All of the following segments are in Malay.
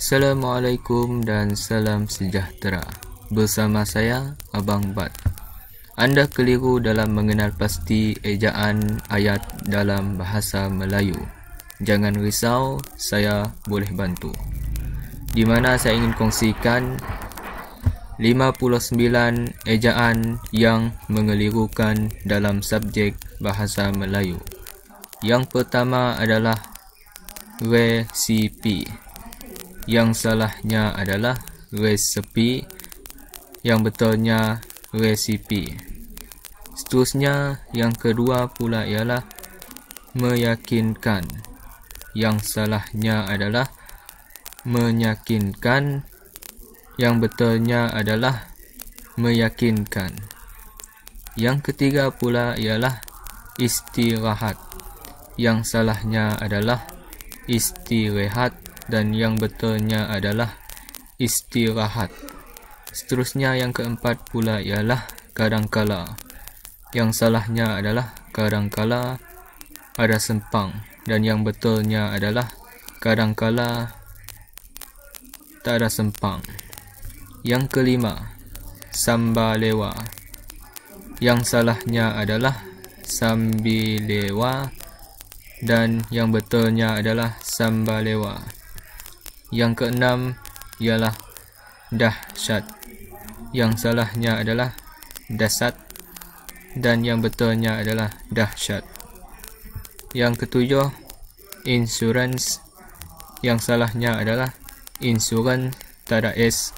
Assalamualaikum dan salam sejahtera. Bersama saya, Abang Bat. Anda keliru dalam mengenal pasti ejaan ayat dalam bahasa Melayu. Jangan risau, saya boleh bantu. Di mana saya ingin kongsikan 59 ejaan yang mengelirukan dalam subjek bahasa Melayu. Yang pertama adalah resipi. Yang salahnya adalah resepi, yang betulnya resipi. Seterusnya, yang kedua pula ialah meyakinkan. Yang salahnya adalah menyakinkan, yang betulnya adalah meyakinkan. Yang ketiga pula ialah istirahat. Yang salahnya adalah istirahat, dan yang betulnya adalah istirahat. Seterusnya, yang keempat pula ialah kadangkala. Yang salahnya adalah kadangkala ada sempang, dan yang betulnya adalah kadangkala tak ada sempang. Yang kelima, sambalewa. Yang salahnya adalah sambilewa, dan yang betulnya adalah sambalewa. Yang keenam ialah dahsyat. Yang salahnya adalah dasat, dan yang betulnya adalah dahsyat. Yang ketujuh, insurans. Yang salahnya adalah insurans tak ada S,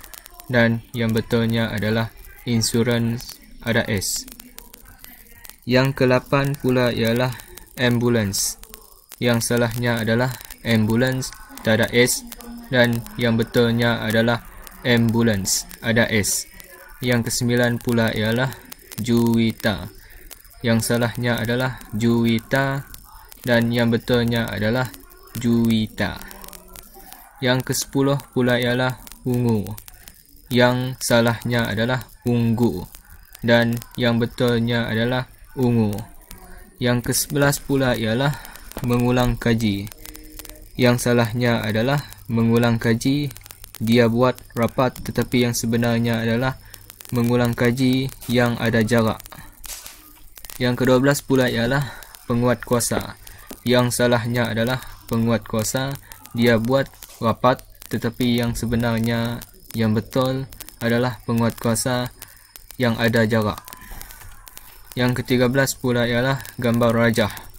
dan yang betulnya adalah insurans ada S. Yang ke-8 pula ialah ambulans. Yang salahnya adalah ambulans tak ada S, dan yang betulnya adalah ambulans ada S. Yang ke-9 pula ialah juwita. Yang salahnya adalah juwita, dan yang betulnya adalah juwita. Yang ke-10 pula ialah ungu. Yang salahnya adalah unggu, dan yang betulnya adalah ungu. Yang ke-11 pula ialah mengulang kaji. Yang salahnya adalah mengulang kaji. Dia buat rapat, tetapi yang sebenarnya adalah mengulang kaji yang ada jarak. Yang ke-12 pula ialah penguat kuasa. Yang salahnya adalah penguat kuasa. Dia buat rapat, tetapi yang sebenarnya yang betul adalah penguat kuasa yang ada jarak. Yang ke-13 pula ialah gambar rajah.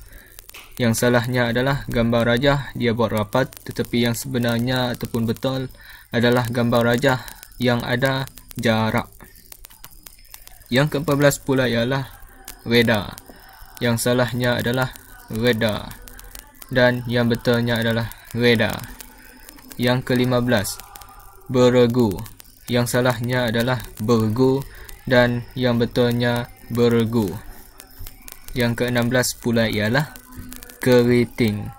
Yang salahnya adalah gambar rajah, dia buat rapat, tetapi yang sebenarnya ataupun betul adalah gambar rajah yang ada jarak. Yang ke-14 pula ialah reda. Yang salahnya adalah reda, dan yang betulnya adalah reda. Yang ke-15, beregu. Yang salahnya adalah bergu, dan yang betulnya beregu. Yang ke-16 pula ialah keriting.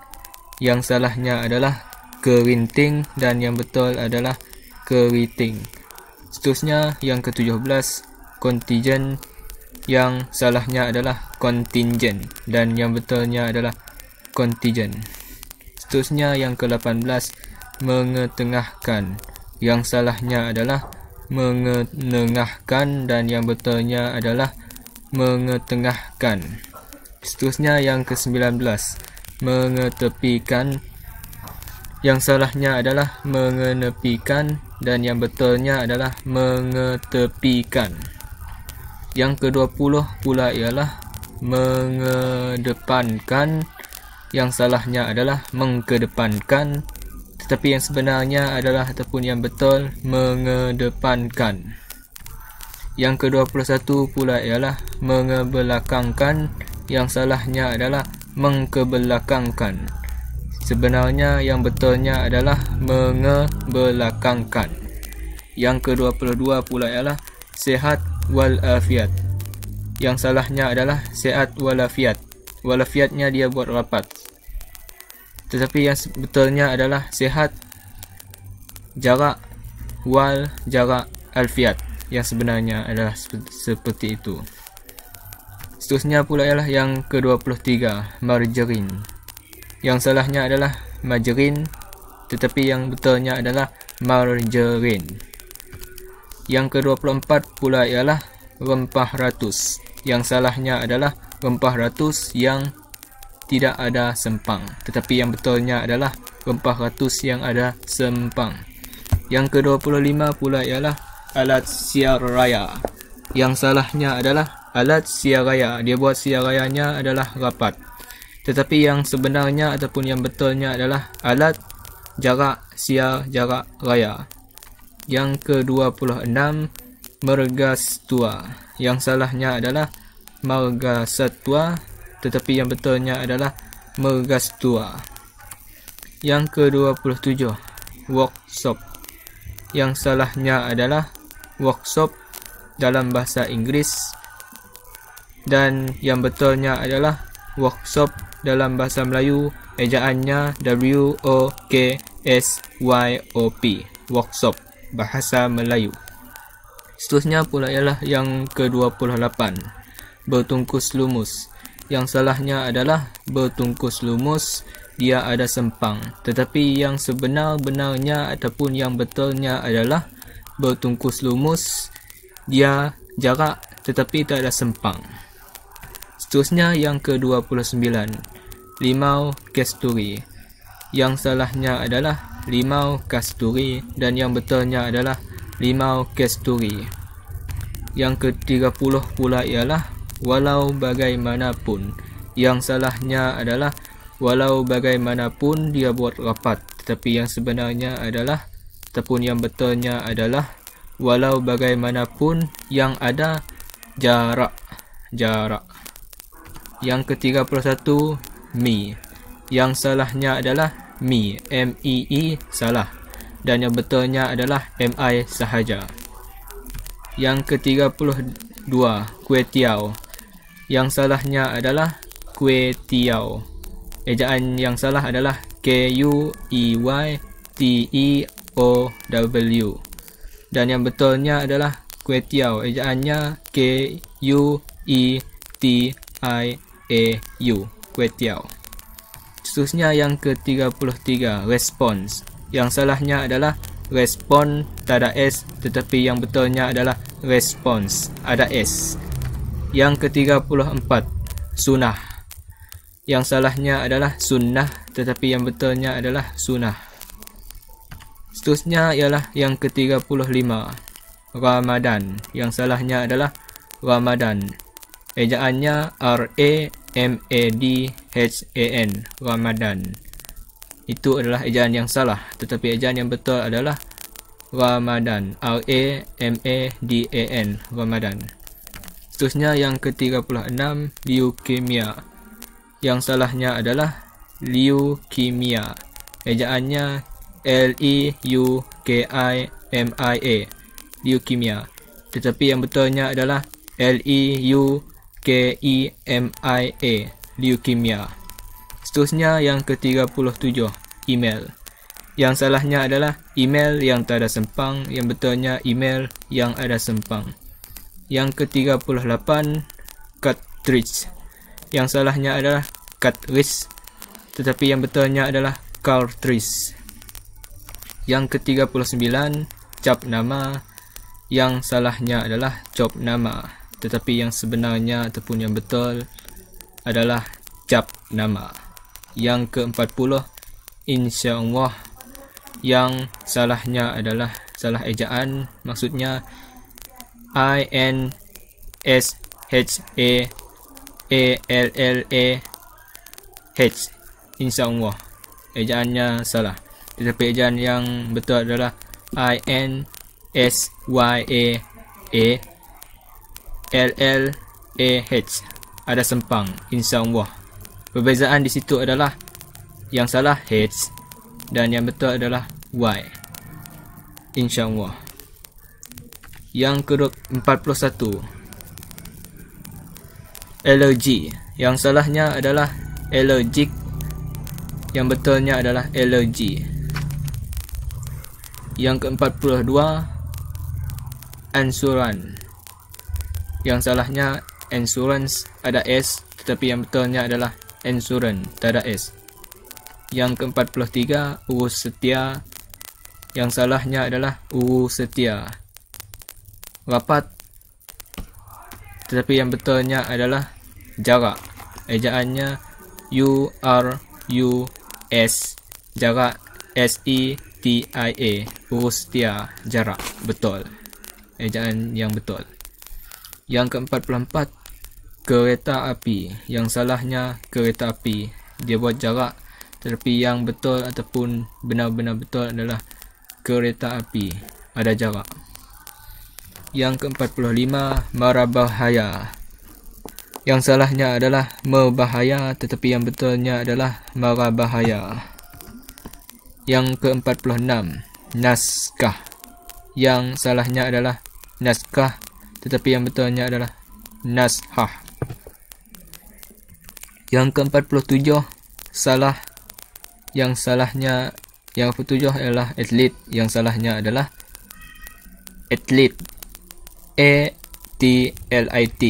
Yang salahnya adalah kerinting, dan yang betul adalah keriting. Seterusnya, yang ke-17, kontingen. Yang salahnya adalah kontingen, dan yang betulnya adalah kontingen. Seterusnya, yang ke-18, mengetengahkan. Yang salahnya adalah mengetengahkan, dan yang betulnya adalah mengetengahkan. Seterusnya, yang ke-19, mengetepikan. Yang salahnya adalah mengenepikan, dan yang betulnya adalah mengetepikan. Yang ke-20 pula ialah mengedepankan. Yang salahnya adalah mengkedepankan, tetapi yang sebenarnya adalah ataupun yang betul mengedepankan. Yang ke-21 pula ialah mengebelakangkan. Yang salahnya adalah mengkebelakangkan. Sebenarnya yang betulnya adalah mengebelakangkan. Yang ke-22 pula ialah sehat walafiat. Yang salahnya adalah sehat walafiat. Walafiatnya dia buat rapat, tetapi yang betulnya adalah sehat jarak wal jarak alfiat. Yang sebenarnya adalah seperti itu. Seterusnya pula ialah yang ke-23, margarin. Yang salahnya adalah margarin, tetapi yang betulnya adalah margarine. Yang ke-24 pula ialah rempah ratus. Yang salahnya adalah rempah ratus yang tidak ada sempang, tetapi yang betulnya adalah rempah ratus yang ada sempang. Yang ke-25 pula ialah alat siar raya. Yang salahnya adalah alat siar raya. Dia buat siar rayanya adalah rapat, tetapi yang sebenarnya ataupun yang betulnya adalah alat jarak siar jarak raya. Yang ke-26 mergasatua. Yang salahnya adalah margasatua, tetapi yang betulnya adalah mergasatua. Yang ke-27 workshop. Yang salahnya adalah workshop dalam bahasa Inggeris, dan yang betulnya adalah workshop dalam bahasa Melayu. Ejaannya WOKSYOP, workshop bahasa Melayu. Seterusnya pula ialah yang ke-28 bertungkus lumus. Yang salahnya adalah bertungkus lumus dia ada sempang, tetapi yang sebenar-benarnya ataupun yang betulnya adalah bertungkus lumus dia jarak tetapi tak ada sempang. Seterusnya yang ke-29 limau kasturi. Yang salahnya adalah limau kasturi dan yang betulnya adalah limau kasturi. Yang ke-30 pula ialah walau bagaimanapun. Yang salahnya adalah walau bagaimanapun dia buat rapat, tetapi yang sebenarnya adalah ataupun yang betulnya adalah walau bagaimanapun yang ada jarak. Yang ke-31 mi. Yang salahnya adalah mi, M-E-E, salah, dan yang betulnya adalah M-I sahaja. Yang ke-32 kuih tiaw. Yang salahnya adalah kuih tiaw. Ejaan yang salah adalah K-U-E-Y-T-E-O-W, dan yang betulnya adalah kuih tiaw. Ejaannya K-U-E-T-I-A-U, kuih tiaw. Seterusnya yang ke-33 respons. Yang salahnya adalah respon tak ada S, tetapi yang betulnya adalah response ada S. Yang ke-34 sunnah. Yang salahnya adalah sunnah, tetapi yang betulnya adalah sunnah. Seterusnya ialah yang ke-35 Ramadan. Yang salahnya adalah Ramadan. Ejaannya R-A-M-A-D-H-A-N, Ramadan. Itu adalah ejaan yang salah, tetapi ejaan yang betul adalah Ramadan, R-A-M-A-D-A-N, Ramadan. Seterusnya yang ke-36 leukemia. Yang salahnya adalah leukemia. Ejaannya L-E-U-K-I-M-I-A, leukemia. Tetapi yang betulnya adalah L-E-U-K-E-M-I-A, leukemia. Seterusnya yang ke-37 email. Yang salahnya adalah email yang tak ada sempang, yang betulnya email yang ada sempang. Yang ke-38 cartridge. Yang salahnya adalah cartridge, tetapi yang betulnya adalah cartridge. Yang ke-39 cap nama. Yang salahnya adalah cap nama, tetapi yang sebenarnya ataupun yang betul adalah cap nama. Yang ke-40 insyaallah. Yang salahnya adalah salah ejaan, maksudnya I-N-S-H-A-A-L-L-A-H, insyaallah. Ejaannya salah, tetapi ejaan yang betul adalah I-N-S-Y-A-A-L-L-A-H, ada sempang, insyaallah. Perbezaan di situ adalah yang salah H dan yang betul adalah Y, insyaallah. Yang ke-41 alergi. Yang salahnya adalah allergic, yang betulnya adalah allergy. Yang ke-42 ansuran. Yang salahnya insurance, ada S, tetapi yang betulnya adalah insurance, tak ada S. Yang ke-43 urus setia. Yang salahnya adalah urus setia. Rapat, tetapi yang betulnya adalah jarak. Ejaannya URUS, jarak SETIA, urus setia, jarak. Betul. Ejaan yang betul. Yang ke-44 kereta api. Yang salahnya kereta api, dia buat jarak, tetapi yang betul ataupun benar-benar betul adalah kereta api, ada jarak. Yang ke-45 marabahaya. Yang salahnya adalah merbahaya, tetapi yang betulnya adalah marabahaya. Yang ke-46 naskah. Yang salahnya adalah naskah, tetapi yang betulnya adalah nashah. Yang ke-47 salah. Yang salahnya, yang ke-7 adalah atlet. Yang salahnya adalah atlet, ATLIT.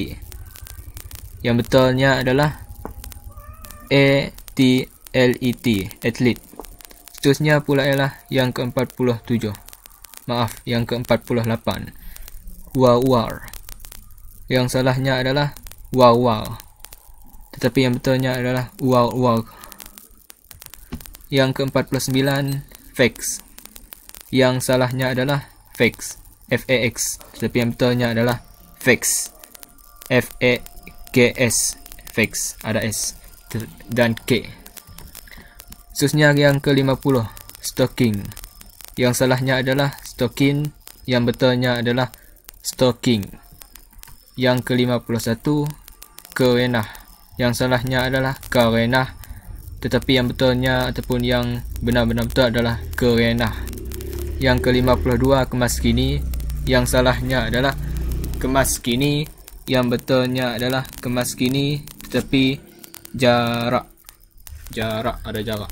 Yang betulnya adalah ATLET, atlet. Seterusnya pula ialah yang ke-47. Maaf, yang ke-48 war. Yang salahnya adalah war, tetapi yang betulnya adalah war. Yang ke-49 fax. Yang salahnya adalah fax, FAX, tetapi yang betulnya adalah fax, FAKS, fax, ada S dan K. Seterusnya yang ke-50 stocking. Yang salahnya adalah stocking, yang betulnya adalah stocking. Yang ke-51 kerenah. Yang salahnya adalah karenah, tetapi yang betulnya ataupun yang benar-benar betul adalah kerenah. Yang ke-52 kemas kini. Yang salahnya adalah kemas kini, yang betulnya adalah kemas kini, tetapi jarak, ada jarak.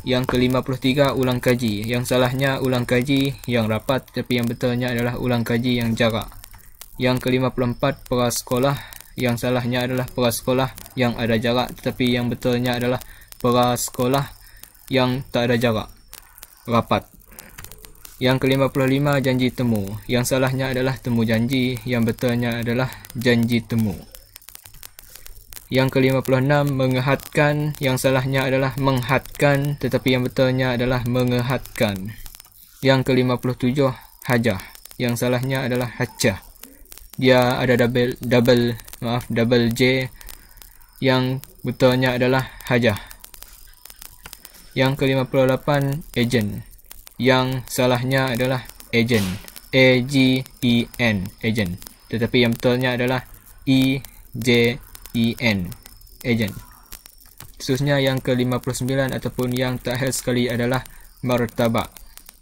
Yang ke-53 ulang kaji. Yang salahnya ulang kaji yang rapat, tapi yang betulnya adalah ulang kaji yang jarak. Yang ke-54 prasekolah. Yang salahnya adalah prasekolah yang ada jarak, tetapi yang betulnya adalah prasekolah yang tak ada jarak, rapat. Yang ke-55 janji temu. Yang salahnya adalah temu janji, yang betulnya adalah janji temu. Yang ke-56 mengehatkan. Yang salahnya adalah menghadkan, tetapi yang betulnya adalah mengehatkan. Yang ke-57 hajah. Yang salahnya adalah hajah, dia ada double J, yang betulnya adalah hajah. Yang ke-58 agent. Yang salahnya adalah agent, AGEN, agent, tetapi yang betulnya adalah EJEN, agent. Seterusnya yang ke-59 ataupun yang terakhir sekali adalah martabak.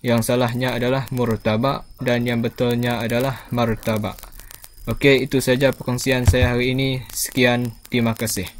Yang salahnya adalah murtabak dan yang betulnya adalah martabak. Okey, itu saja perkongsian saya hari ini. Sekian, terima kasih.